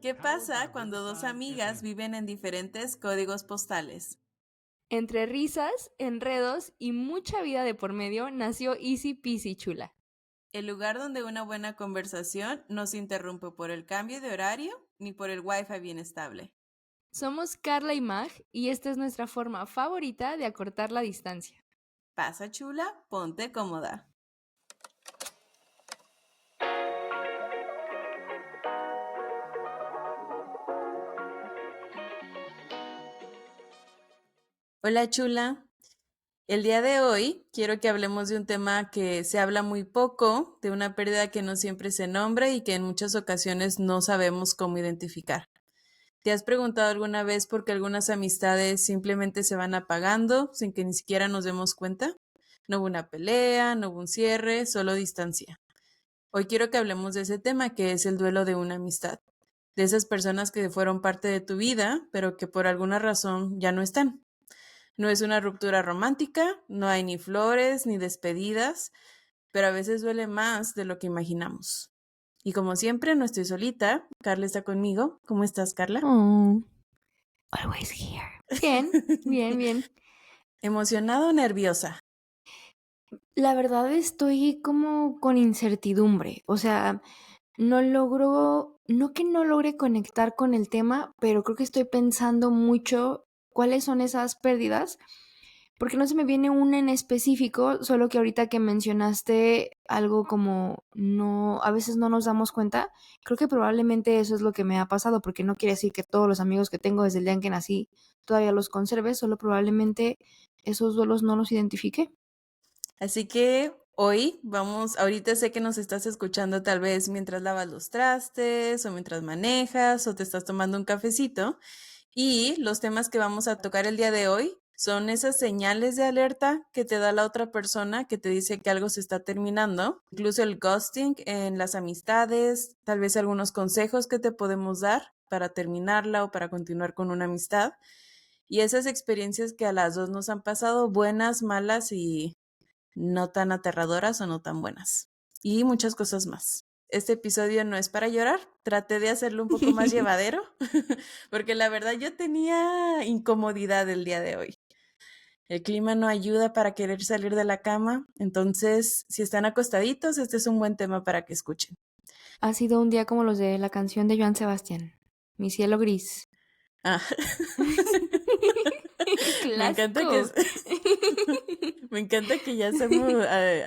¿Qué pasa cuando dos amigas viven en diferentes códigos postales? Entre risas, enredos y mucha vida de por medio nació Easy Peasy Chula. El lugar donde una buena conversación no se interrumpe por el cambio de horario ni por el wifi bien estable. Somos Carla y Mag y esta es nuestra forma favorita de acortar la distancia. Pasa chula, ponte cómoda. Hola chula, el día de hoy quiero que hablemos de un tema que se habla muy poco, de una pérdida que no siempre se nombra y que en muchas ocasiones no sabemos cómo identificar. ¿Te has preguntado alguna vez por qué algunas amistades simplemente se van apagando sin que ni siquiera nos demos cuenta? No hubo una pelea, no hubo un cierre, solo distancia. Hoy quiero que hablemos de ese tema que es el duelo de una amistad, de esas personas que fueron parte de tu vida, pero que por alguna razón ya no están. No es una ruptura romántica, no hay ni flores ni despedidas, pero a veces duele más de lo que imaginamos. Y como siempre, no estoy solita, Carla está conmigo. ¿Cómo estás, Carla? Oh, always here. Bien, bien, bien. ¿Emocionada o nerviosa? La verdad estoy como con incertidumbre. O sea, no que no logre conectar con el tema, pero creo que estoy pensando mucho cuáles son esas pérdidas. Porque no se me viene una en específico, solo que ahorita que mencionaste algo como no, a veces no nos damos cuenta, creo que probablemente eso es lo que me ha pasado, porque no quiere decir que todos los amigos que tengo desde el día en que nací todavía los conserve, solo probablemente esos duelos no los identifique. Así que hoy ahorita sé que nos estás escuchando tal vez mientras lavas los trastes o mientras manejas o te estás tomando un cafecito y los temas que vamos a tocar el día de hoy son esas señales de alerta que te da la otra persona que te dice que algo se está terminando, incluso el ghosting en las amistades, tal vez algunos consejos que te podemos dar para terminarla o para continuar con una amistad y esas experiencias que a las dos nos han pasado, buenas, malas y no tan aterradoras o no tan buenas. Y muchas cosas más. Este episodio no es para llorar, traté de hacerlo un poco más llevadero, porque la verdad yo tenía incomodidad el día de hoy. El clima no ayuda para querer salir de la cama, entonces si están acostaditos, este es un buen tema para que escuchen. Ha sido un día como los de la canción de Joan Sebastián, Mi cielo gris. Ah. Me encanta que Clásico. me encanta que ya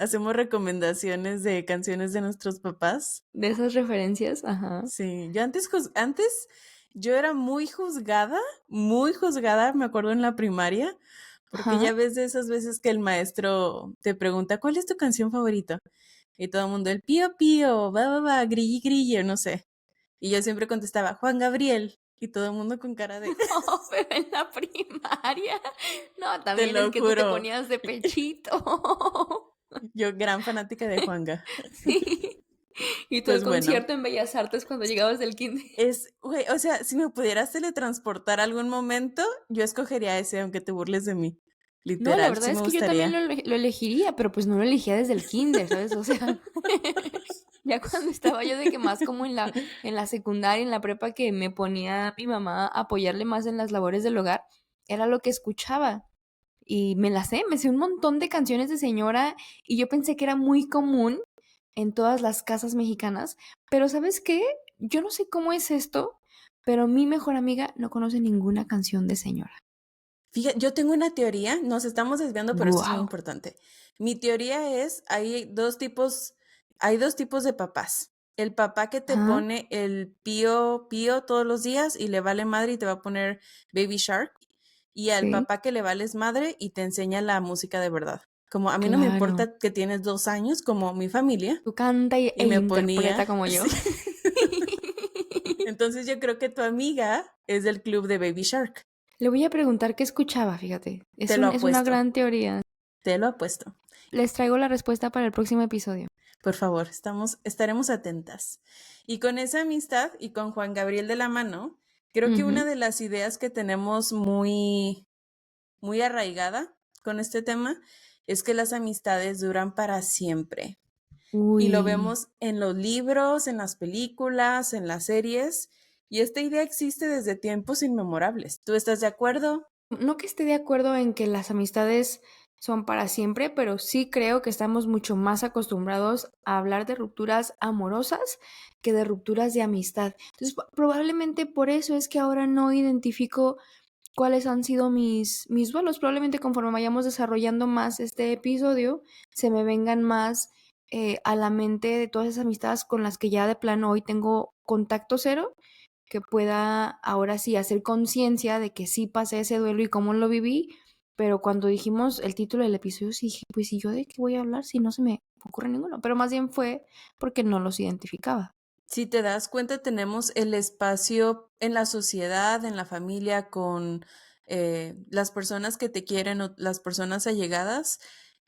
hacemos recomendaciones de canciones de nuestros papás. De esas referencias, ajá. Sí, yo antes yo era muy juzgada, me acuerdo en la primaria, porque Ajá. ya ves de esas veces que el maestro te pregunta, ¿cuál es tu canción favorita? Y todo el mundo, el pío pío, va, va, va, grilli, grilli, no sé. Y yo siempre contestaba, Juan Gabriel. Y todo el mundo con cara de, No, pero en la primaria. No, te también es lo que tú te juro. ponías de pechito. Yo gran fanática de Juanga. Sí. Y tú el Pues bueno, concierto en Bellas Artes cuando llegabas del kinder. güey, o sea, si me pudieras teletransportar a algún momento, yo escogería ese, aunque te burles de mí. No, la Literal, verdad sí me es que yo también gustaría. lo elegiría, pero pues no lo elegía desde el kinder, ¿sabes? O sea, ya cuando estaba yo de que más como en la secundaria, en la prepa, que me ponía mi mamá a apoyarle más en las labores del hogar, era lo que escuchaba. Y me sé un montón de canciones de señora y yo pensé que era muy común en todas las casas mexicanas, pero ¿sabes qué? Yo no sé cómo es esto, pero mi mejor amiga no conoce ninguna canción de señora. Fíjate, yo tengo una teoría, nos estamos desviando, pero esto es muy Wow. importante. Mi teoría es, hay dos tipos de papás. El papá que te Ajá, pone el pío pío todos los días y le vale madre y te va a poner Baby Shark. Y al ok, papá que le vales madre y te enseña la música de verdad. Como a mí no me claro. importa que tienes 2 años, como mi familia, Tú canta y e me interpreta ponía, como yo. sí. Entonces yo creo que tu amiga es del club de Baby Shark. Le voy a preguntar qué escuchaba, fíjate. Te lo Es una apuesto, gran teoría. te lo apuesto. Les traigo la respuesta para el próximo episodio. Por favor, estaremos atentas. Y con esa amistad y con Juan Gabriel de la mano, creo que una Ujú. de las ideas que tenemos muy, muy arraigada con este tema es que las amistades duran para siempre. Y lo Uy, vemos en los libros, en las películas, en las series. Y esta idea existe desde tiempos inmemorables. ¿Tú estás de acuerdo? No que esté de acuerdo en que las amistades son para siempre, pero sí creo que estamos mucho más acostumbrados a hablar de rupturas amorosas que de rupturas de amistad. Entonces, probablemente por eso es que ahora no identifico cuáles han sido mis duelos. Probablemente conforme vayamos desarrollando más este episodio, se me vengan más a la mente de todas esas amistades con las que ya de plano hoy tengo contacto cero, que pueda ahora sí hacer conciencia de que sí pasé ese duelo y cómo lo viví, pero cuando dijimos el título del episodio, sí dije, pues ¿y yo de qué voy a hablar si no se me ocurre ninguno? Pero más bien fue porque no los identificaba. Si te das cuenta, tenemos el espacio en la sociedad, en la familia, con las personas que te quieren o las personas allegadas,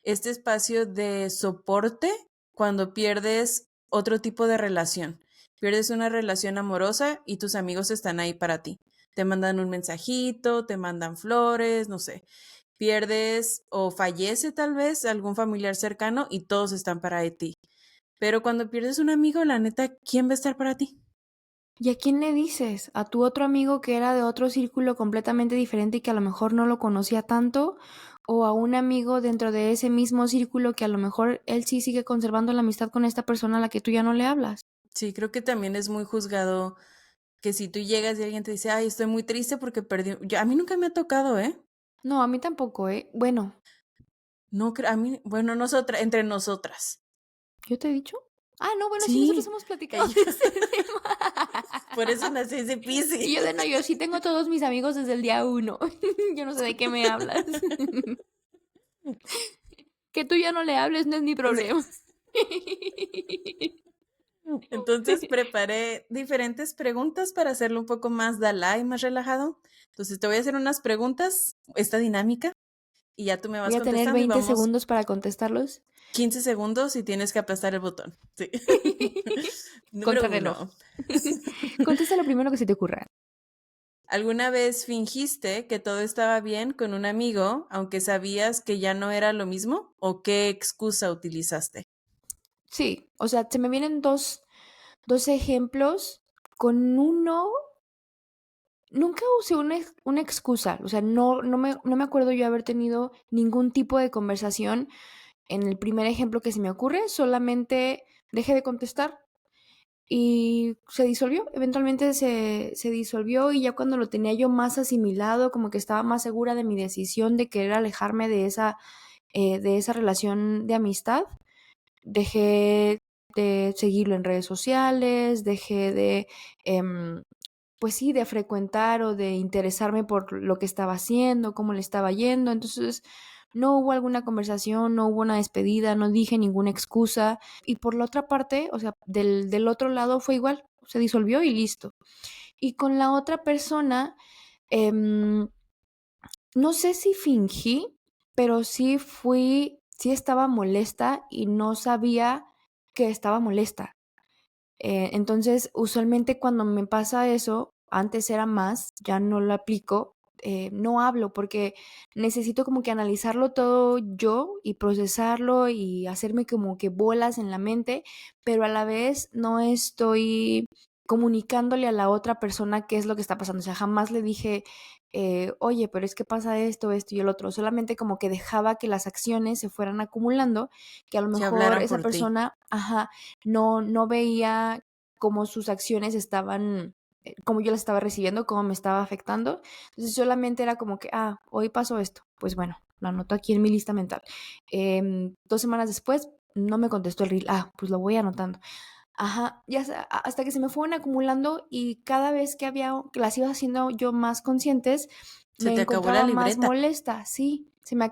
este espacio de soporte cuando pierdes otro tipo de relación. Pierdes una relación amorosa y tus amigos están ahí para ti. Te mandan un mensajito, te mandan flores, no sé. Pierdes o fallece tal vez algún familiar cercano y todos están para ti. Pero cuando pierdes un amigo, la neta, ¿quién va a estar para ti? ¿Y a quién le dices? ¿A tu otro amigo que era de otro círculo completamente diferente y que a lo mejor no lo conocía tanto? ¿O a un amigo dentro de ese mismo círculo que a lo mejor él sí sigue conservando la amistad con esta persona a la que tú ya no le hablas? Sí, creo que también es muy juzgado que si tú llegas y alguien te dice, ay, estoy muy triste porque perdí. A mí nunca me ha tocado, ¿eh? No, a mí tampoco, ¿eh? Bueno, No, a mí, bueno, nosotras, entre nosotras. ¿yo te he dicho? Ah, no, bueno, sí, nosotros Sí, hemos platicado ella- de ese tema. por eso nací ese Y pisi. yo de no, yo sí tengo a todos mis amigos desde el día uno. Yo no sé de qué me hablas. Que tú ya no le hables no es mi problema. Entonces preparé diferentes preguntas para hacerlo un poco más Dalai, más relajado. Entonces te voy a hacer unas preguntas, esta dinámica, y ya tú me Voy vas a tener contestando y 20 vamos segundos para contestarlos. 15 segundos y tienes que aplastar el botón. Sí. Número Contrarreloj. uno. Contesta lo primero que se te ocurra. ¿Alguna vez fingiste que todo estaba bien con un amigo, aunque sabías que ya no era lo mismo? ¿O qué excusa utilizaste? Sí, o sea, se me vienen dos ejemplos. Con uno, nunca usé una excusa. O sea, no me acuerdo yo haber tenido ningún tipo de conversación en el primer ejemplo que se me ocurre. Solamente dejé de contestar y se disolvió. Eventualmente se disolvió y ya cuando lo tenía yo más asimilado, como que estaba más segura de mi decisión de querer alejarme de esa relación de amistad, dejé de seguirlo en redes sociales, dejé de, pues sí, de frecuentar o de interesarme por lo que estaba haciendo, cómo le estaba yendo. Entonces, no hubo alguna conversación, no hubo una despedida, no dije ninguna excusa. Y por la otra parte, o sea, del otro lado fue igual, se disolvió y listo. Y con la otra persona, em, no sé si fingí, pero sí estaba molesta y no sabía que estaba molesta. Entonces, usualmente cuando me pasa eso, antes era más, ya no lo aplico, no hablo porque necesito como que analizarlo todo yo y procesarlo y hacerme como que bolas en la mente, pero a la vez no estoy comunicándole a la otra persona qué es lo que está pasando. O sea, jamás le dije, oye, pero es que pasa esto y el otro. Solamente como que dejaba que las acciones se fueran acumulando, que a lo Que mejor hablaran esa por ti. persona, ajá, no veía cómo sus acciones estaban, cómo yo las estaba recibiendo, cómo me estaba afectando. Entonces solamente era como que, ah, hoy pasó esto. Pues bueno, lo anoto aquí en mi lista mental. 2 semanas después no me contestó el reel. Ah, pues lo voy anotando. Ajá, ya hasta que se me fueron acumulando y cada vez que las iba haciendo yo más conscientes, Se me te acabó la encontraba más libreta. molesta, sí, se me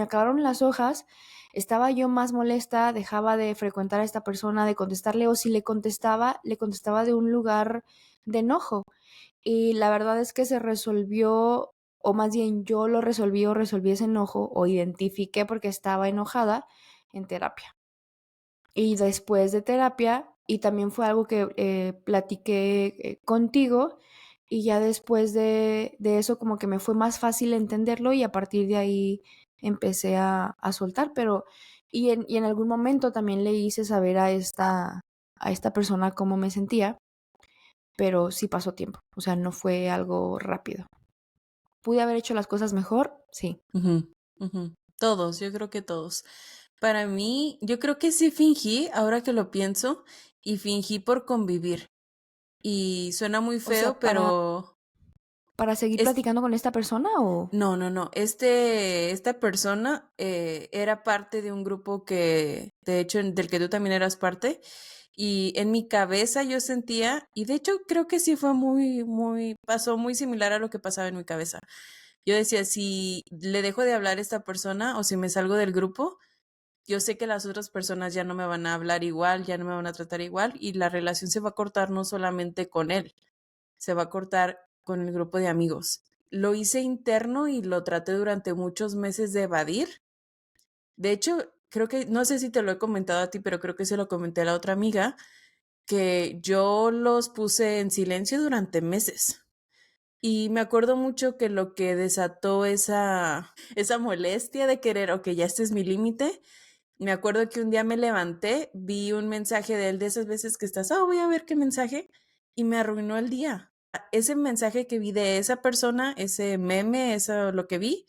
acabaron las hojas, estaba yo más molesta, dejaba de frecuentar a esta persona, de contestarle, o si le contestaba de un lugar de enojo. Y la verdad es que se resolvió, o más bien yo lo resolví o resolví ese enojo, o identifiqué porque estaba enojada en terapia. Y después de terapia, y también fue algo que platiqué contigo, y ya después de eso como que me fue más fácil entenderlo y a partir de ahí empecé a soltar, pero y en algún momento también le hice saber a esta persona cómo me sentía, pero sí pasó tiempo, o sea, no fue algo rápido. ¿Pude haber hecho las cosas mejor? Sí. Ujú, ujú. Todos, yo creo que todos. Para mí, yo creo que sí fingí, ahora que lo pienso, y fingí por convivir. Y suena muy O sea, feo, pero para seguir es, platicando con esta persona o... no, no, no. Esta persona era parte de un grupo que, de hecho, del que tú también eras parte. Y en mi cabeza yo sentía, y de hecho creo que sí fue pasó muy similar a lo que pasaba en mi cabeza. Yo decía, si le dejo de hablar a esta persona o si me salgo del grupo, yo sé que las otras personas ya no me van a hablar igual, ya no me van a tratar igual y la relación se va a cortar no solamente con él, se va a cortar con el grupo de amigos. Lo hice interno y lo traté durante muchos meses de evadir. De hecho, creo que, no sé si te lo he comentado a ti, pero creo que se lo comenté a la otra amiga, que yo los puse en silencio durante meses. Y me acuerdo mucho que lo que desató esa molestia de querer, ok, ya este es mi límite. Me acuerdo que un día me levanté, vi un mensaje de él de esas veces que estás, voy a ver qué mensaje, y me arruinó el día. Ese mensaje que vi de esa persona, ese meme, eso lo que vi,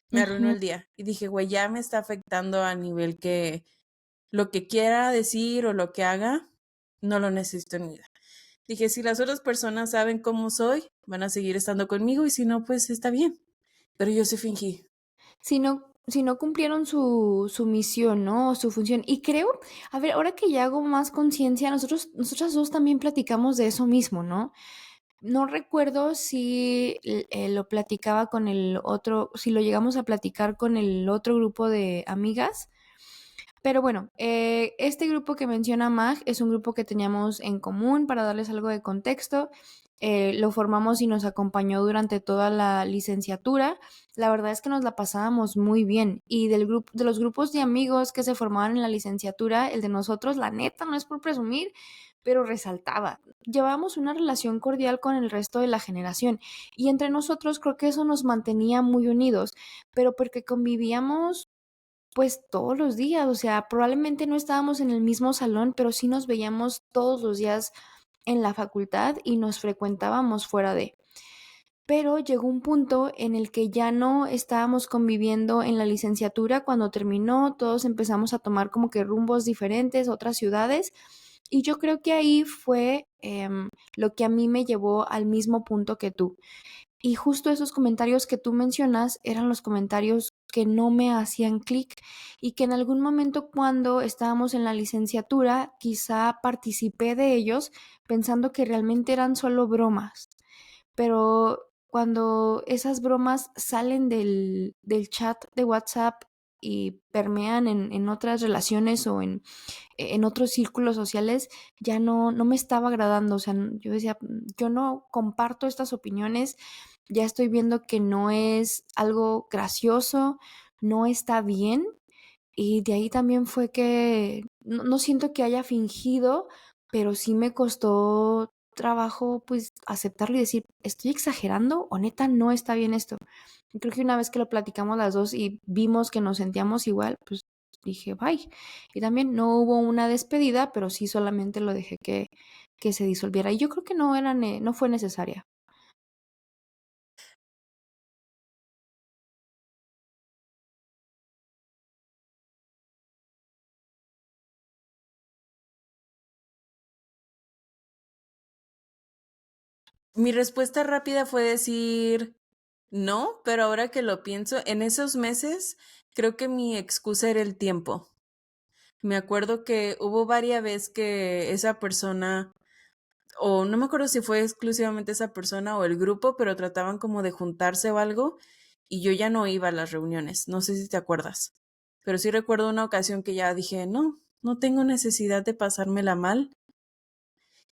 me arruinó Ujú. el día. Y dije, güey, ya me está afectando a nivel que lo que quiera decir o lo que haga, no lo necesito en mi vida. Dije, si las otras personas saben cómo soy, van a seguir estando conmigo y si no, pues está bien. Pero yo sí fingí. Si no cumplieron su misión, ¿no? O su función. Y creo, a ver, ahora que ya hago más conciencia, nosotras dos también platicamos de eso mismo, ¿no? No recuerdo si lo platicaba con el otro, si lo llegamos a platicar con el otro grupo de amigas, pero bueno, este grupo que menciona Mag es un grupo que teníamos en común para darles algo de contexto. Lo formamos y nos acompañó durante toda la licenciatura. La verdad es que nos la pasábamos muy bien. Y de los grupos de amigos que se formaban en la licenciatura, el de nosotros, la neta, no es por presumir, pero resaltaba. Llevábamos una relación cordial con el resto de la generación. Y entre nosotros creo que eso nos mantenía muy unidos, pero porque convivíamos pues todos los días, o sea, probablemente no estábamos en el mismo salón, pero sí nos veíamos todos los días en la facultad y nos frecuentábamos fuera de. Pero llegó un punto en el que ya no estábamos conviviendo en la licenciatura. Cuando terminó, todos empezamos a tomar como que rumbos diferentes, otras ciudades. Y yo creo que ahí fue lo que a mí me llevó al mismo punto que tú. Y justo esos comentarios que tú mencionas eran los comentarios que no me hacían clic y que en algún momento cuando estábamos en la licenciatura quizá participé de ellos pensando que realmente eran solo bromas. Pero cuando esas bromas salen del chat de WhatsApp y permean en otras relaciones o en otros círculos sociales, ya no me estaba agradando. O sea, yo decía, yo no comparto estas opiniones, ya estoy viendo que no es algo gracioso, no está bien. Y de ahí también fue que no siento que haya fingido, pero sí me costó trabajo pues aceptarlo y decir, ¿estoy exagerando o neta no está bien esto? Y creo que una vez que lo platicamos las dos y vimos que nos sentíamos igual, pues dije, bye. Y también no hubo una despedida, pero sí solamente lo dejé que se disolviera. Y yo creo que no fue necesaria. Mi respuesta rápida fue decir no, pero ahora que lo pienso, en esos meses creo que mi excusa era el tiempo. Me acuerdo que hubo varias veces que esa persona, o no me acuerdo si fue exclusivamente esa persona o el grupo, pero trataban como de juntarse o algo y yo ya no iba a las reuniones. No sé si te acuerdas, pero sí recuerdo una ocasión que ya dije, no, no tengo necesidad de pasármela mal.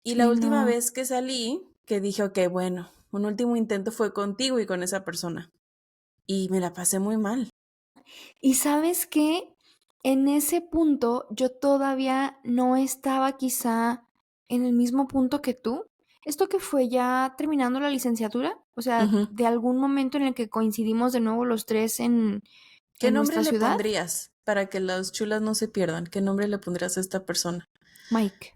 Y la Sí, última no. vez que salí, que dije, ok, bueno, un último intento fue contigo y con esa persona. Y me la pasé muy mal. Y sabes que en ese punto yo todavía no estaba quizá en el mismo punto que tú. ¿Esto que fue ya terminando la licenciatura? O sea, Ujú. de algún momento en el que coincidimos de nuevo los tres ¿Qué en nombre nuestra le ciudad. pondrías para que las chulas no se pierdan? ¿Qué nombre le pondrías a esta persona? Mike.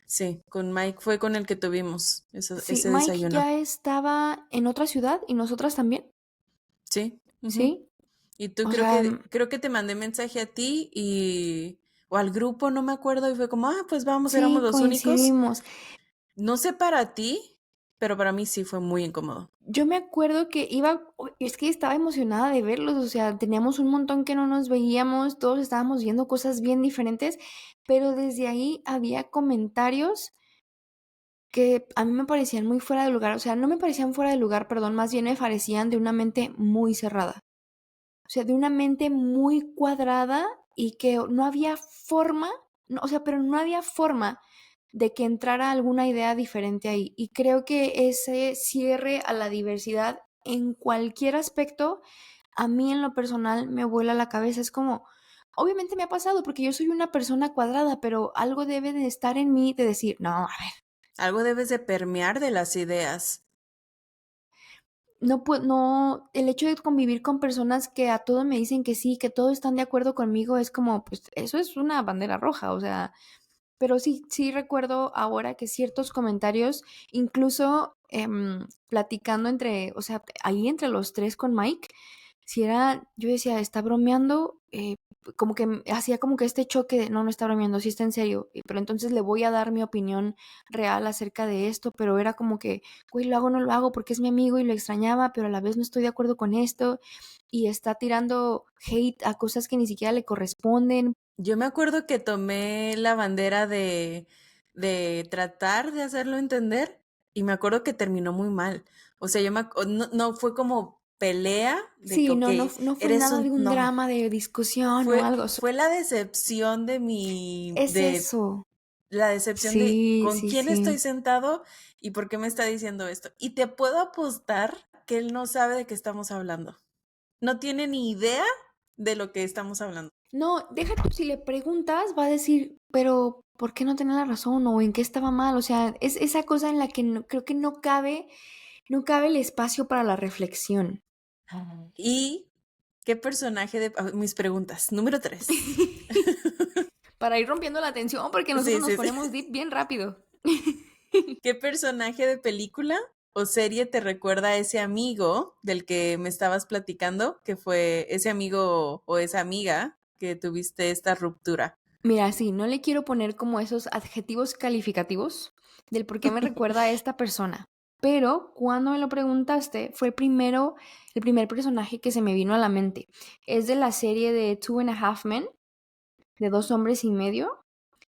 Sí, con Mike fue con el que tuvimos Sí, ese Mike desayuno. ya estaba en otra ciudad y nosotras también, Sí. Ujú. ¿sí? Y tú O sea, creo que te mandé mensaje a ti y o al grupo, no me acuerdo, y fue como, pues vamos, éramos sí, los únicos. coincidimos. No sé para ti, pero para mí sí fue muy incómodo. Yo me acuerdo que es que estaba emocionada de verlos, o sea, teníamos un montón que no nos veíamos, todos estábamos viendo cosas bien diferentes, pero desde ahí había comentarios que a mí me parecían muy fuera de lugar, o sea, no me parecían fuera de lugar, perdón, más bien me parecían de una mente muy cerrada, o sea, de una mente muy cuadrada y que no había forma, o sea, pero no había forma de que entrara alguna idea diferente ahí. Y creo que ese cierre a la diversidad en cualquier aspecto, a mí en lo personal me vuela la cabeza. Es como, obviamente me ha pasado porque yo soy una persona cuadrada, pero algo debe de estar en mí de decir, no, a ver, Algo debes de permear de las ideas. no puedo, no, el hecho de convivir con personas que a todo me dicen que sí, que todos están de acuerdo conmigo, es como, pues eso es una bandera roja, o sea, pero sí, sí recuerdo ahora que ciertos comentarios, incluso platicando entre, o sea, ahí entre los tres con Mike, si era, yo decía, está bromeando, como que hacía como que este choque de, no, no está bromeando, sí está en serio, pero entonces le voy a dar mi opinión real acerca de esto, pero era como que, güey, lo hago o no lo hago porque es mi amigo y lo extrañaba, pero a la vez no estoy de acuerdo con esto, y está tirando hate a cosas que ni siquiera le corresponden. Yo me acuerdo que tomé la bandera de tratar de hacerlo entender y me acuerdo que terminó muy mal. O sea, no fue como pelea de que, Sí, ok, no, no, no fue eres nada de un, un no, drama de discusión o algo. fue la decepción Es eso. la decepción de Sí, con sí, quién sí. estoy sentado y por qué me está diciendo esto. Y te puedo apostar que él no sabe de qué estamos hablando. No tiene ni idea de lo que estamos hablando. No, deja tú, si le preguntas, va a decir, pero ¿por qué no tenía la razón? O en qué estaba mal. O sea, es esa cosa en la que creo que no cabe el espacio para la reflexión. ¿Y qué personaje de mis preguntas? Número 3. Para ir rompiendo la tensión, porque nosotros Sí, nos sí, sí. ponemos deep bien rápido. ¿Qué personaje de película o serie te recuerda a ese amigo del que me estabas platicando, que fue ese amigo o esa amiga que tuviste esta ruptura? Mira, sí, no le quiero poner como esos adjetivos calificativos del por qué me recuerda a esta persona. Pero cuando me lo preguntaste, fue el primer personaje que se me vino a la mente. Es de la serie de Two and a Half Men, de Dos Hombres y Medio,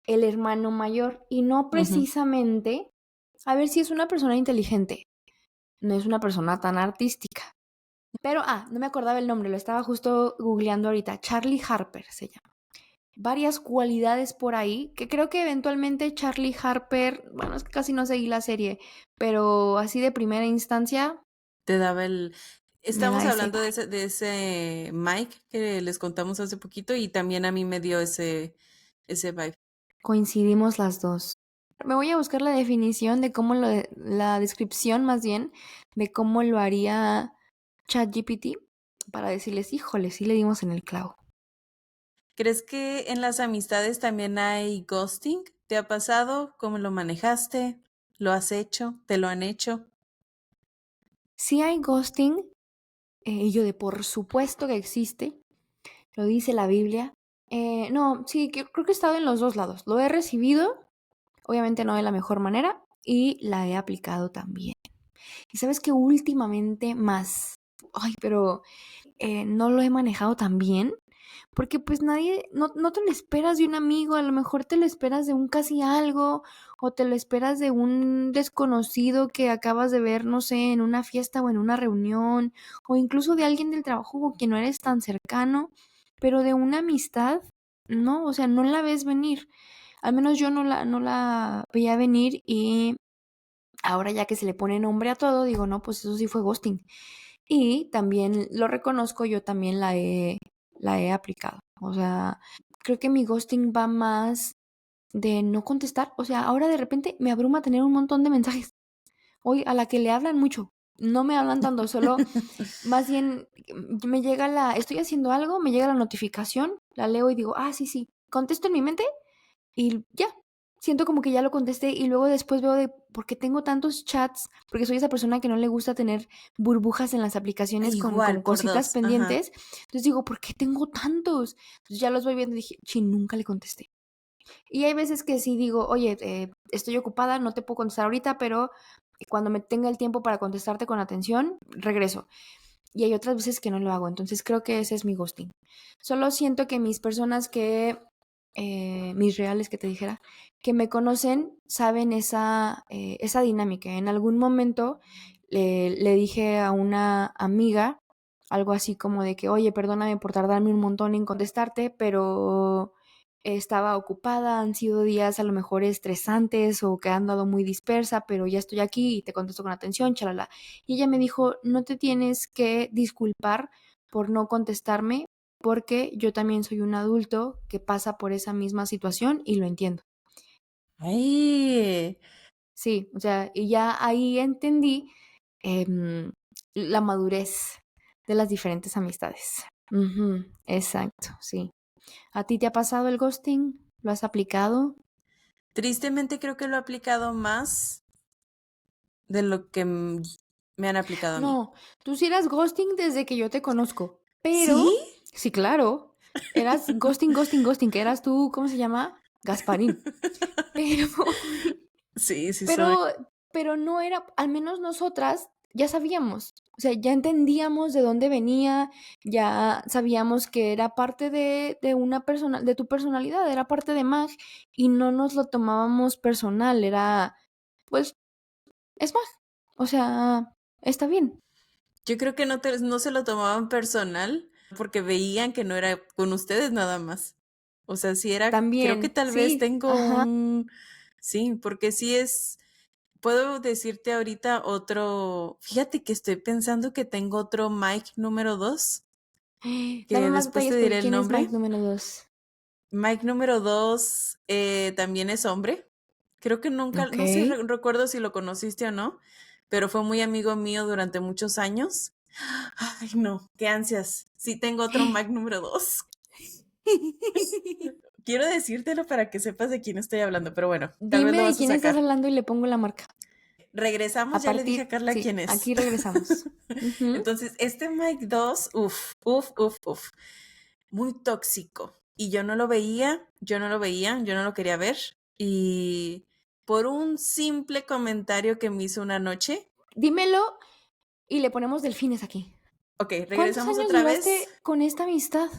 el hermano mayor. Y no Ujú. precisamente, a ver si es una persona inteligente, no es una persona tan artística. Pero, no me acordaba el nombre, lo estaba justo googleando ahorita. Charlie Harper se llama. Varias cualidades por ahí, que creo que eventualmente Charlie Harper, bueno, es que casi no seguí la serie, pero así de primera instancia Te daba el... me Estamos da ese hablando vibe. de ese Mike que les contamos hace poquito y también a mí me dio ese vibe. Coincidimos las dos. Me voy a buscar la definición de la descripción más bien, de cómo lo haría ChatGPT para decirles, híjole, sí le dimos en el clavo. ¿Crees que en las amistades también hay ghosting? ¿Te ha pasado? ¿Cómo lo manejaste? ¿Lo has hecho? ¿Te lo han hecho? Si hay ghosting, y yo de por supuesto que existe, lo dice la Biblia. No, sí, creo que he estado en los dos lados. Lo he recibido, obviamente no de la mejor manera, y la he aplicado también. Y sabes que últimamente más, ay, pero no lo he manejado tan bien, porque pues nadie, no te lo esperas de un amigo, a lo mejor te lo esperas de un casi algo, o te lo esperas de un desconocido que acabas de ver, no sé, en una fiesta o en una reunión, o incluso de alguien del trabajo con quien no eres tan cercano, pero de una amistad, no, o sea, no la ves venir. Al menos yo no la veía venir y ahora ya que se le pone nombre a todo, digo, no, pues eso sí fue ghosting. Y también lo reconozco, yo también la he aplicado. O sea, creo que mi ghosting va más de no contestar. O sea, ahora de repente me abruma tener un montón de mensajes. Hoy a la que le hablan mucho. No me hablan tanto, solo más bien me llega estoy haciendo algo, me llega la notificación, la leo y digo, sí, sí. Contesto en mi mente y ya. siento como que ya lo contesté y luego después veo de por qué tengo tantos chats, porque soy esa persona que no le gusta tener burbujas en las aplicaciones con Igual, por cositas dos. Ajá. pendientes. Entonces digo, ¿por qué tengo tantos? Entonces ya los voy viendo y dije, chin, nunca le contesté. Y hay veces que sí digo, oye, estoy ocupada, no te puedo contestar ahorita, pero cuando me tenga el tiempo para contestarte con atención, regreso. Y hay otras veces que no lo hago, entonces creo que ese es mi ghosting. Solo siento que mis personas mis reales que te dijera, que me conocen, saben esa dinámica. En algún momento le dije a una amiga algo así como de que, oye, perdóname por tardarme un montón en contestarte, pero estaba ocupada, han sido días a lo mejor estresantes o que han dado muy dispersa, pero ya estoy aquí y te contesto con atención, chalala. Y ella me dijo, no te tienes que disculpar por no contestarme, porque yo también soy un adulto que pasa por esa misma situación y lo entiendo. Ay, Sí, o sea, y ya ahí entendí la madurez de las diferentes amistades. Ujú, exacto, sí. ¿A ti te ha pasado el ghosting? ¿Lo has aplicado? tristemente creo que lo he aplicado más de lo que me han aplicado a mí. No, tú sí eras ghosting desde que yo te conozco, ¿Sí? pero, sí, claro, eras ghosting, ghosting, ghosting, que eras tú, ¿cómo se llama? Gasparín. Pero, Sí, sí soy. pero, pero no era, al menos nosotras ya sabíamos, o sea, ya entendíamos de dónde venía, ya sabíamos que era parte de una persona, de tu personalidad, era parte de Mag, y no nos lo tomábamos personal, era, pues, es Mag, o sea, está bien. Yo creo que no se lo tomaban personal porque veían que no era con ustedes nada más. O sea, sí era, creo que También, tal vez sí, tengo ajá. sí, porque sí es, puedo decirte ahorita otro, fíjate que estoy pensando que tengo otro Mike número 2, Dame que más después te detalles, pero diré el ¿quién es nombre. Mike número 2? Mike número 2 también es hombre. Creo que nunca, Ok. no sé, recuerdo si lo conociste o no, pero fue muy amigo mío durante muchos años. Ay, no, qué ansias. Sí, tengo otro Mike número 2. Quiero decírtelo para que sepas de quién estoy hablando, pero bueno, tal vez Dime lo de vas a quién estás sacar. hablando y le pongo la marca. Regresamos, A ya le dije a partir, Carla sí, quién es. aquí regresamos. Ujú. Entonces, este Mike 2, uff, muy tóxico. Y yo no lo veía, yo no lo quería ver. Y por un simple comentario que me hizo una noche, Dímelo y le ponemos delfines aquí. ok, ¿Cuántos regresamos años otra vez. duraste con esta amistad?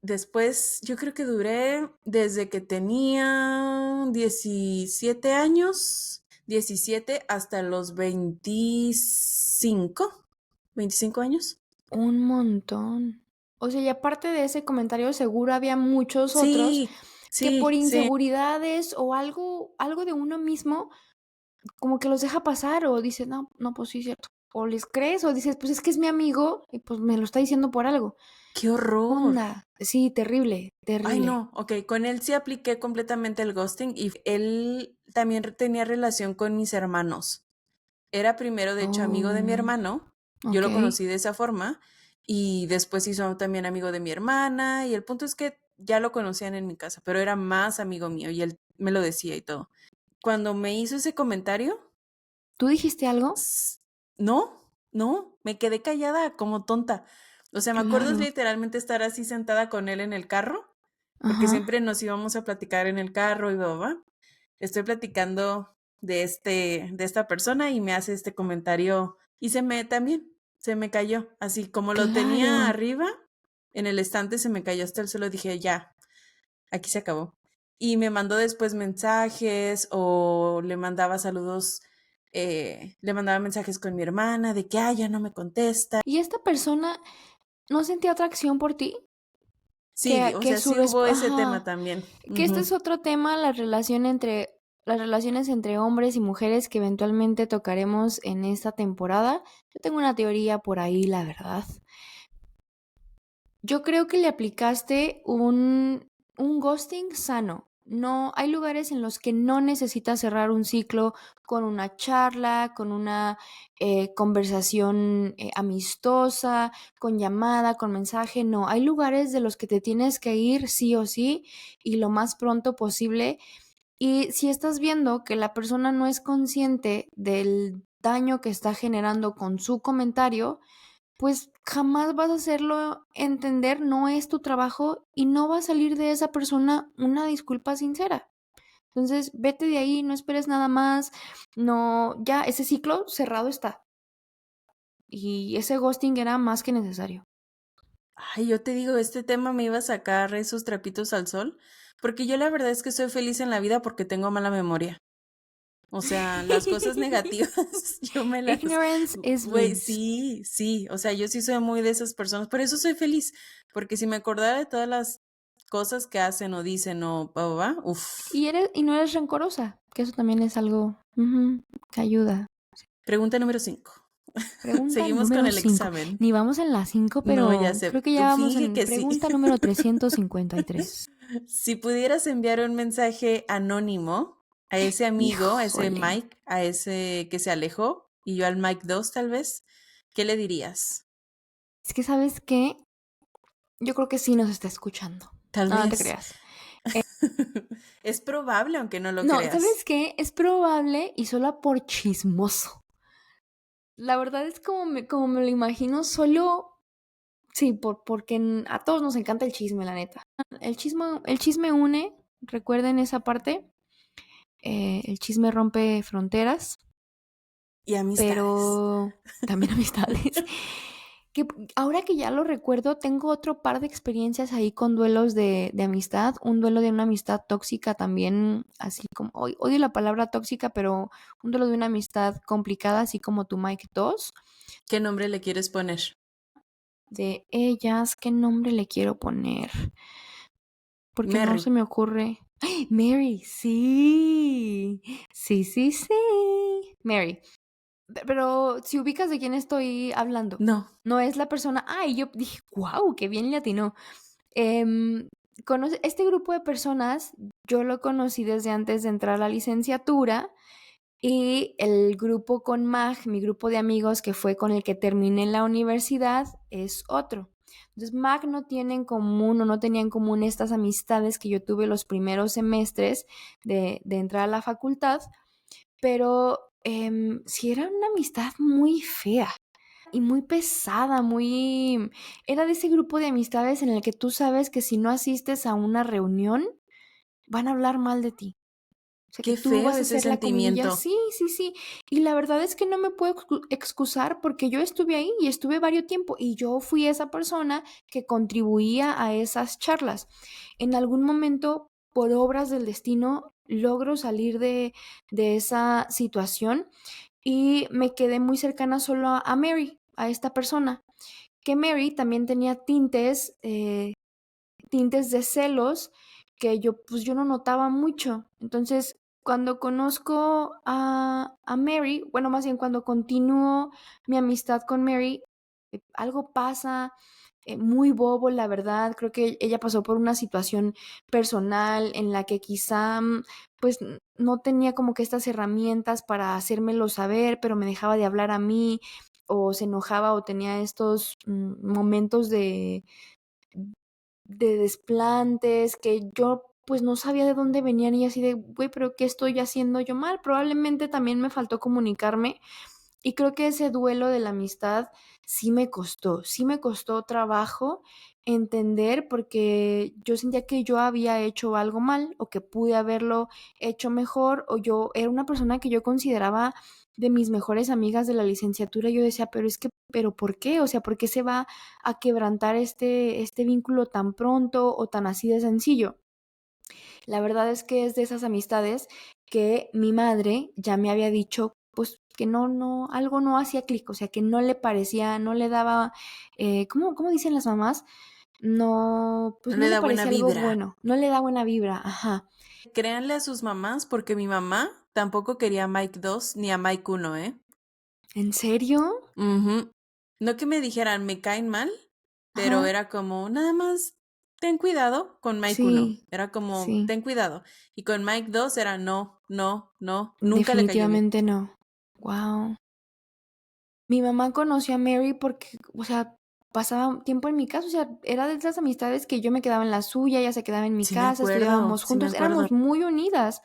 Después, yo creo que duré desde que tenía 17 años, 17 hasta los 25 años. Un montón. O sea, y aparte de ese comentario, seguro había muchos otros Sí, que por sí. inseguridades o algo de uno mismo, como que los deja pasar o dice, no, no, pues sí, es cierto. O les crees o dices, pues es que es mi amigo y pues me lo está diciendo por algo. ¡Qué horror! Onda, sí, terrible, Ay, terrible. no, ok, con él sí apliqué completamente el ghosting y él también tenía relación con mis hermanos. Era primero, de hecho, amigo de mi Oh, hermano, yo lo ok. conocí de esa forma y después hizo también amigo de mi hermana y el punto es que ya lo conocían en mi casa, pero era más amigo mío y él me lo decía y todo. Cuando me hizo ese comentario, ¿Tú dijiste algo? s- no, me quedé callada como tonta. O sea, me acuerdo Claro. literalmente estar así sentada con él en el carro porque Ajá. siempre nos íbamos a platicar en el carro y bla. Estoy platicando de esta persona y me hace este comentario y se me cayó, así como lo tenía Claro. arriba en el estante, se me cayó hasta el suelo, dije, ya, aquí se acabó. Y me mandó después mensajes o le mandaba saludos, le mandaba mensajes con mi hermana de que, ya no me contesta. ¿Y esta persona no sentía atracción por ti? Sí, o Que sea, su sí hubo ese tema ajá. también. Que este es Ujú. otro tema, las relaciones entre hombres y mujeres que eventualmente tocaremos en esta temporada. Yo tengo una teoría por ahí, la verdad. Yo creo que le aplicaste un ghosting sano. No, hay lugares en los que no necesitas cerrar un ciclo con una charla, con una conversación amistosa, con llamada, con mensaje. No, hay lugares de los que te tienes que ir sí o sí y lo más pronto posible. Y si estás viendo que la persona no es consciente del daño que está generando con su comentario, pues jamás vas a hacerlo entender, no es tu trabajo y no va a salir de esa persona una disculpa sincera. Entonces, vete de ahí, no esperes nada más, no, ya ese ciclo cerrado está. Y ese ghosting era más que necesario. Ay, yo te digo, este tema me iba a sacar esos trapitos al sol, porque yo la verdad es que soy feliz en la vida porque tengo mala memoria. O sea, las cosas negativas, yo me las... Ignorance is Güey, bliss. sí, sí, o sea, yo sí soy muy de esas personas, por eso soy feliz, porque si me acordara de todas las cosas que hacen o dicen o uf. Y no eres rencorosa, que eso también es algo que ayuda. Pregunta número 5. Pregunta Seguimos con número el 5. examen. Ni vamos en la 5, No, ya pero sé, creo que ya tú vamos finge en que sí. pregunta número 353. Si pudieras enviar un mensaje anónimo a ese amigo, a ese Híjole. Mike, a ese que se alejó, y yo al Mike 2 tal vez, ¿qué le dirías? Es que, ¿sabes qué? Yo creo que sí nos está escuchando. Tal No, no te vez. creas. Es probable, aunque no lo No, creas. ¿sabes qué? Es probable y solo por chismoso. La verdad es como me lo imagino, solo. Sí, porque a todos nos encanta el chisme, la neta. El chisme une, recuerden esa parte. El chisme rompe fronteras, Y amistades. pero también amistades. Que ahora que ya lo recuerdo, tengo otro par de experiencias ahí con duelos de amistad. Un duelo de una amistad tóxica también, así como, odio la palabra tóxica, pero un duelo de una amistad complicada, así como tu Mike 2. ¿Qué nombre le quieres poner? De ellas, ¿qué nombre le quiero poner? Porque no Merry. se me ocurre. ¡Ay! Mary, sí. Sí, sí, sí. Mary. Pero si ubicas de quién estoy hablando, No. no es la persona. Ay, yo dije, wow, qué bien le atinó. Em, este grupo de personas, yo lo conocí desde antes de entrar a la licenciatura. Y el grupo con Mag, mi grupo de amigos que fue con el que terminé la universidad, es otro. Entonces, Mag no tiene en común o no tenía en común estas amistades que yo tuve los primeros semestres de entrar a la facultad, pero sí era una amistad muy fea y muy pesada, muy... Era de ese grupo de amistades en el que tú sabes que si no asistes a una reunión, van a hablar mal de ti. O sea, que Qué tú feo vas a ese hacer la comidilla, sentimiento. sí, sí, sí. Y la verdad es que no me puedo excusar porque yo estuve ahí y estuve varios tiempo y yo fui esa persona que contribuía a esas charlas. En algún momento, por obras del destino, logro salir de esa situación y me quedé muy cercana solo a Mary, a esta persona. Que Mary también tenía tintes de celos que yo no notaba mucho. Entonces, cuando conozco a Mary, bueno, más bien cuando continúo mi amistad con Mary, algo pasa muy bobo, la verdad. Creo que ella pasó por una situación personal en la que quizá, pues, no tenía como que estas herramientas para hacérmelo saber, pero me dejaba de hablar a mí, o se enojaba, o tenía estos momentos de desplantes, que yo pues no sabía de dónde venían y así de, güey, pero ¿qué estoy haciendo yo mal? Probablemente también me faltó comunicarme y creo que ese duelo de la amistad sí me costó trabajo entender porque yo sentía que yo había hecho algo mal o que pude haberlo hecho mejor o yo era una persona que yo consideraba de mis mejores amigas de la licenciatura y yo decía, pero es que, pero ¿por qué? O sea, ¿por qué se va a quebrantar este vínculo tan pronto o tan así de sencillo? La verdad es que es de esas amistades que mi madre ya me había dicho, pues que algo no hacía clic, o sea, que no le parecía, no le daba, ¿cómo dicen las mamás? No, pues No no le le da buena parecía algo vibra. bueno, no le da buena vibra, ajá. Créanle a sus mamás porque mi mamá tampoco quería a Mike 2 ni a Mike 1, ¿eh? ¿En serio? Ujú. No que me dijeran, me caen mal, pero Ajá, era como, nada más, ten cuidado con Mike 1. sí, Era como, sí, ten cuidado. Y con Mike 2 era, no, no, no, nunca le cayó bien. definitivamente no. Wow. Mi mamá conoció a Mary porque, o sea, pasaba tiempo en mi casa, o sea, era de esas amistades que yo me quedaba en la suya, ella se quedaba en mi casa, estudiábamos sí me juntos, acuerdo. éramos muy unidas.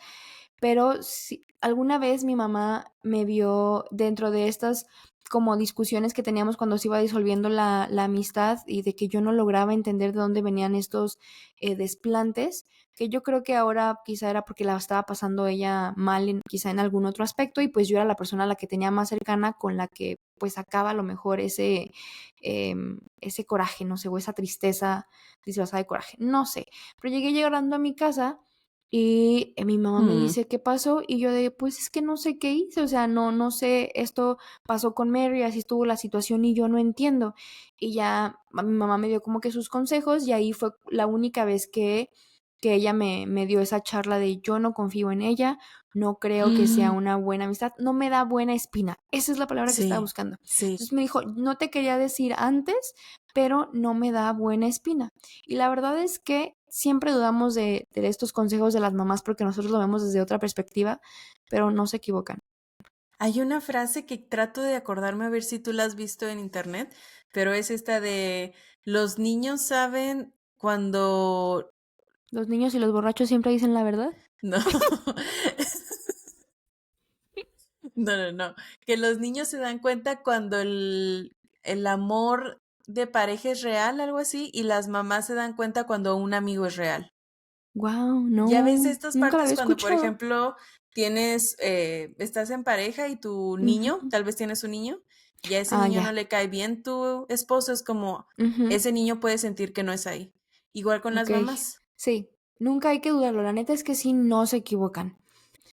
Pero sí, alguna vez mi mamá me vio dentro de estas como discusiones que teníamos cuando se iba disolviendo la amistad y de que yo no lograba entender de dónde venían estos desplantes, que yo creo que ahora quizá era porque la estaba pasando ella mal quizá en algún otro aspecto y pues yo era la persona a la que tenía más cercana con la que pues sacaba a lo mejor ese coraje, no sé, o esa tristeza disfrazada de coraje, no sé. Pero llegué llegando a mi casa y mi mamá me Mm, dice, ¿qué pasó? Y yo de, pues es que no sé qué hice, o sea, no sé, esto pasó con Mary, así estuvo la situación y yo no entiendo. Y ya mi mamá me dio como que sus consejos y ahí fue la única vez que ella me dio esa charla de yo no confío en ella, no creo que sea mm, una buena amistad, no me da buena espina. Esa es la palabra que estaba sí, buscando. sí. Entonces me dijo, no te quería decir antes, pero no me da buena espina. Y la verdad es que siempre dudamos de estos consejos de las mamás porque nosotros lo vemos desde otra perspectiva, pero no se equivocan. Hay una frase que trato de acordarme a ver si tú la has visto en internet, pero es esta de los niños saben cuando... Los niños y los borrachos siempre dicen la verdad. No, no, no, no, que los niños se dan cuenta cuando el amor de pareja es real, algo así, y las mamás se dan cuenta cuando un amigo es real. Wow, Ya ves no, estas nunca la partes había cuando, por escuchado. ejemplo, estás en pareja y tu niño, Ujú. tal vez tienes un niño, y a ese Ah, niño no ya. le cae bien tu esposo, es como, Ujú. ese niño puede sentir que no es ahí. Igual con las Ok. mamás. Sí, nunca hay que dudarlo. La neta es que sí, no se equivocan.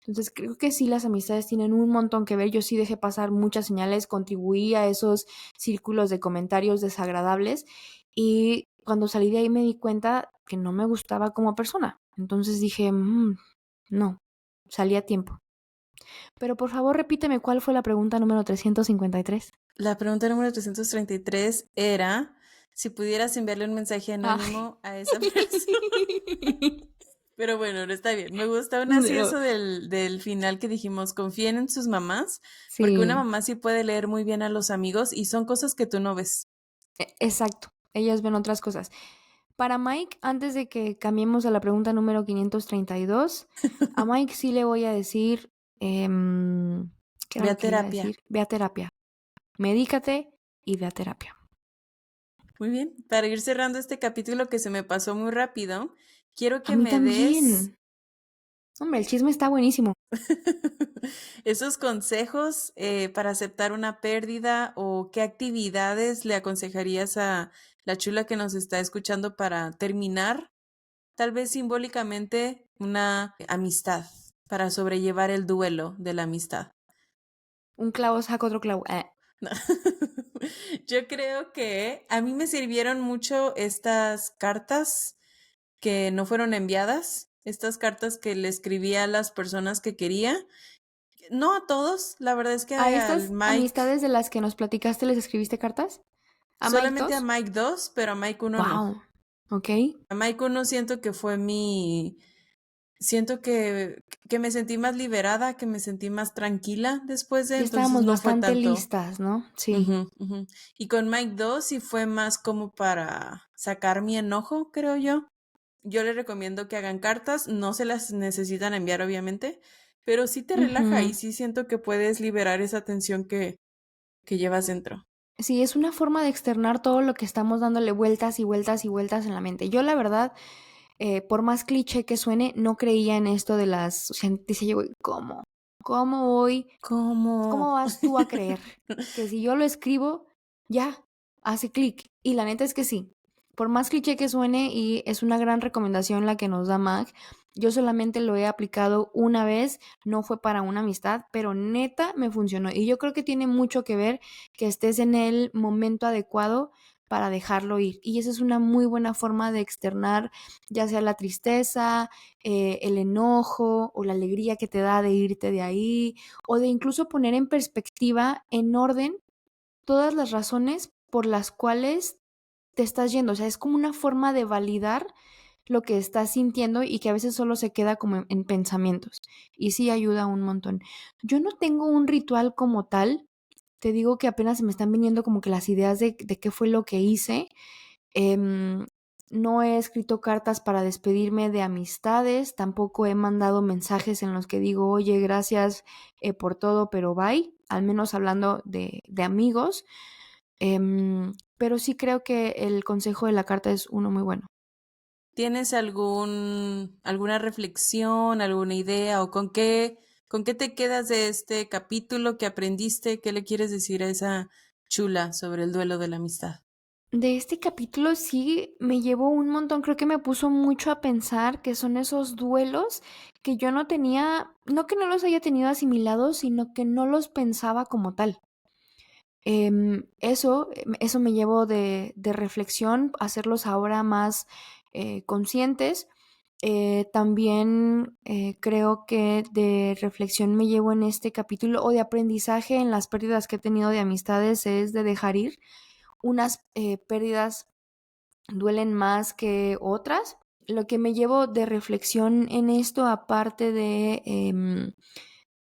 Entonces creo que sí las amistades tienen un montón que ver. Yo sí dejé pasar muchas señales, contribuí a esos círculos de comentarios desagradables y cuando salí de ahí me di cuenta que no me gustaba como persona. Entonces dije, no, salí a tiempo. Pero por favor repíteme cuál fue la pregunta número 353. La pregunta número 333 era si pudieras enviarle un mensaje Ay. anónimo a esa persona. Pero bueno, no está bien. Me gusta aún así No. eso del final que dijimos, confíen en sus mamás, porque una Sí, mamá sí puede leer muy bien a los amigos y son cosas que tú no ves. exacto. Ellas ven otras cosas. Para Mike, antes de que cambiemos a la pregunta número 532, a Mike sí le voy a decir, ¿qué era Ve a lo que le iba a terapia. decir? Ve a terapia. Medícate y ve a terapia. Muy bien. Para ir cerrando este capítulo que se me pasó muy rápido, quiero A que mí me des también. Hombre, el chisme está buenísimo. esos consejos para aceptar una pérdida o qué actividades le aconsejarías a la chula que nos está escuchando para terminar, tal vez simbólicamente, una amistad, para sobrellevar el duelo de la amistad. Un clavo saca otro clavo. No. Yo creo que a mí me sirvieron mucho estas cartas que no fueron enviadas, estas cartas que le escribí a las personas que quería. No a todos, la verdad es que ¿A al estas Mike, amistades de las que nos platicaste les escribiste cartas? ¿A Mike solamente a 2? Mike 2, pero a Mike 1 no. Wow. Ok. A Mike 1 siento que fue siento que me sentí más liberada, que me sentí más tranquila después de, Ya entonces estábamos no fue bastante tanto. listas, ¿no? Sí. Ujú, ujú. Y con Mike 2 sí fue más como para sacar mi enojo, creo yo. Yo les recomiendo que hagan cartas, no se las necesitan enviar obviamente, pero sí te relaja y Ujú. sí siento que puedes liberar esa tensión que llevas dentro. Sí, es una forma de externar todo lo que estamos dándole vueltas y vueltas y vueltas en la mente. Yo, la verdad, por más cliché que suene, no creía en esto de las... O sea, dice yo, ¿cómo? ¿Cómo voy? ¿Cómo? ¿Cómo vas tú a creer que si yo lo escribo, ya, hace clic? Y la neta es que sí. Por más cliché que suene, y es una gran recomendación la que nos da Mac, yo solamente lo he aplicado una vez, no fue para una amistad, pero neta me funcionó. Y yo creo que tiene mucho que ver que estés en el momento adecuado para dejarlo ir. Y esa es una muy buena forma de externar ya sea la tristeza, el enojo o la alegría que te da de irte de ahí o de incluso poner en perspectiva, en orden, todas las razones por las cuales te estás yendo. O sea, es como una forma de validar lo que estás sintiendo y que a veces solo se queda como en pensamientos. Y sí ayuda un montón. Yo no tengo un ritual como tal, te digo que apenas se me están viniendo como que las ideas de qué fue lo que hice. Em, no he escrito cartas para despedirme de amistades, tampoco he mandado mensajes en los que digo, oye, gracias por todo, pero bye, al menos hablando de amigos. Pero sí creo que el consejo de la carta es uno muy bueno. ¿Tienes alguna reflexión, alguna idea o con qué te quedas de este capítulo que aprendiste? ¿Qué le quieres decir a esa chula sobre el duelo de la amistad? De este capítulo sí me llevó un montón, creo que me puso mucho a pensar que son esos duelos que yo no tenía, no que no los haya tenido asimilados, sino que no los pensaba como tal. Eso me llevo de reflexión, hacerlos ahora más conscientes. También creo que de reflexión me llevo en este capítulo o de aprendizaje en las pérdidas que he tenido de amistades es de dejar ir. Unas pérdidas duelen más que otras. Lo que me llevo de reflexión en esto, aparte de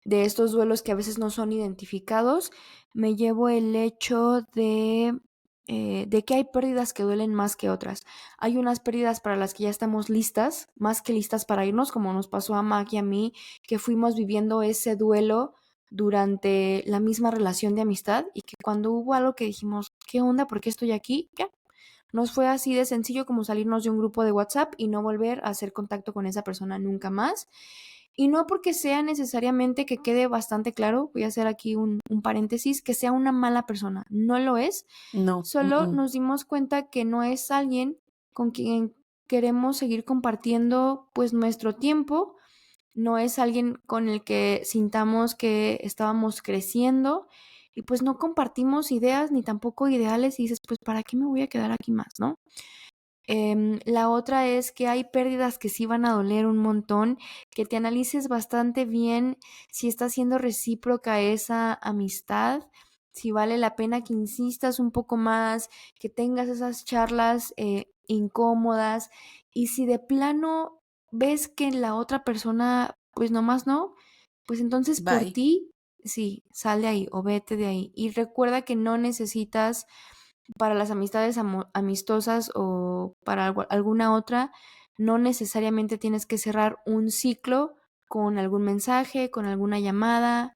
estos duelos que a veces no son identificados, me llevo el hecho de que hay pérdidas que duelen más que otras. Hay unas pérdidas para las que ya estamos listas, más que listas para irnos, como nos pasó a Mac y a mí, que fuimos viviendo ese duelo durante la misma relación de amistad y que cuando hubo algo que dijimos, ¿qué onda? ¿Por qué estoy aquí? Ya. Nos fue así de sencillo como salirnos de un grupo de WhatsApp y no volver a hacer contacto con esa persona nunca más. Y no porque sea necesariamente que quede bastante claro, voy a hacer aquí un paréntesis, que sea una mala persona. No lo es. No. Solo nos dimos cuenta que no es alguien con quien queremos seguir compartiendo pues nuestro tiempo, no es alguien con el que sintamos que estábamos creciendo y pues no compartimos ideas ni tampoco ideales y dices, pues ¿para qué me voy a quedar aquí más, no? La otra es que hay pérdidas que sí van a doler un montón, que te analices bastante bien si está siendo recíproca esa amistad, si vale la pena que insistas un poco más, que tengas esas charlas incómodas y si de plano ves que la otra persona pues nomás no, pues entonces por Bye. ti, sí, sal de ahí o vete de ahí y recuerda que no necesitas para las amistades amistosas o para alguna otra, no necesariamente tienes que cerrar un ciclo con algún mensaje, con alguna llamada,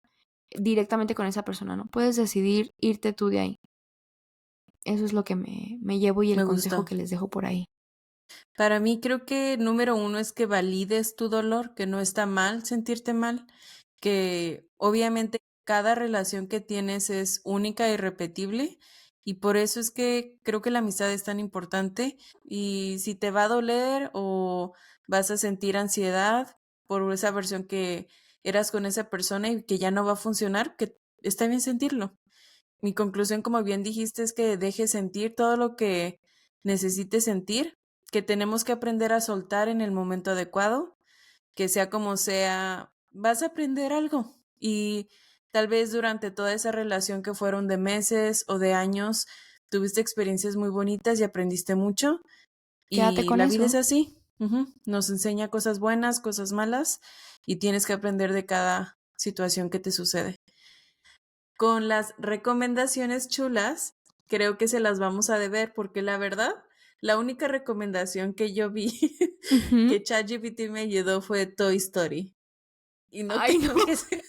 directamente con esa persona, ¿no? Puedes decidir irte tú de ahí. Eso es lo que me llevo y el Me consejo gustó. que les dejo por ahí. Para mí creo que número uno es que valides tu dolor, que no está mal sentirte mal, que obviamente cada relación que tienes es única y repetible y por eso es que creo que la amistad es tan importante y si te va a doler o vas a sentir ansiedad por esa versión que eras con esa persona y que ya no va a funcionar, que está bien sentirlo. Mi conclusión, como bien dijiste, es que dejes sentir todo lo que necesites sentir, que tenemos que aprender a soltar en el momento adecuado, que sea como sea, vas a aprender algo y tal vez durante toda esa relación que fueron de meses o de años, tuviste experiencias muy bonitas y aprendiste mucho Quédate y con la vida es eso. así. Nos enseña cosas buenas, cosas malas y tienes que aprender de cada situación que te sucede. Con las recomendaciones chulas, creo que se las vamos a deber porque la verdad, la única recomendación que yo vi Ujú. que ChatGPT me ayudó fue Toy Story y no Ay, no. tengo que ser.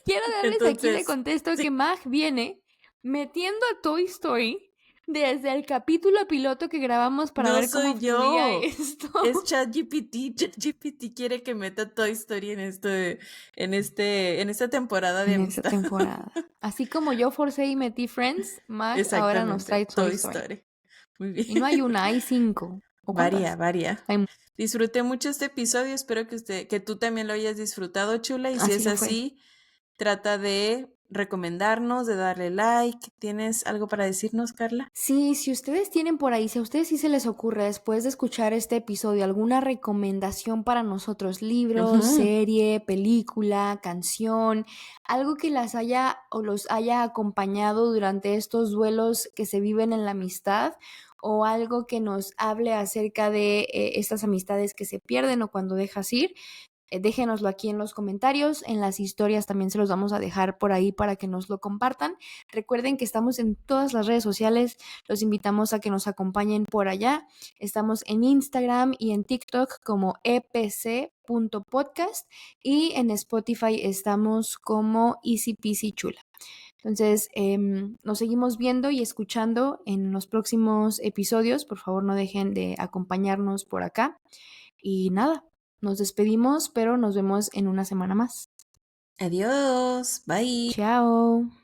Quiero darles aquí de Entonces, contexto sí, que Mag viene metiendo a Toy Story desde el capítulo piloto que grabamos para no ver cómo soy fluía yo. esto. Es ChatGPT. ChatGPT quiere que meta Toy Story en esta temporada de En esta amistad. temporada. Así como yo forcé y metí Friends, Mag ahora nos Exactamente, trae Toy Toy Story. Story. Muy bien. Y no hay una, hay 5. ¿O Varía, cuántas? varía. Hay Disfruté mucho este episodio, espero que tú también lo hayas disfrutado, chula, y si así es lo fue. así, trata de recomendarnos, de darle like. ¿Tienes algo para decirnos, Carla? Sí, si ustedes tienen por ahí, si a ustedes sí se les ocurre después de escuchar este episodio alguna recomendación para nosotros, libros, Ujú. serie, película, canción, algo que las haya o los haya acompañado durante estos duelos que se viven en la amistad o algo que nos hable acerca de estas amistades que se pierden o cuando dejas ir, déjenoslo aquí en los comentarios, en las historias también se los vamos a dejar por ahí para que nos lo compartan. Recuerden que estamos en todas las redes sociales, los invitamos a que nos acompañen por allá. Estamos en Instagram y en TikTok como epc.podcast y en Spotify estamos como Easy Peasy Chula. Entonces, nos seguimos viendo y escuchando en los próximos episodios. Por favor, no dejen de acompañarnos por acá. Y nada, nos despedimos, pero nos vemos en una semana más. Adiós, bye. Chao.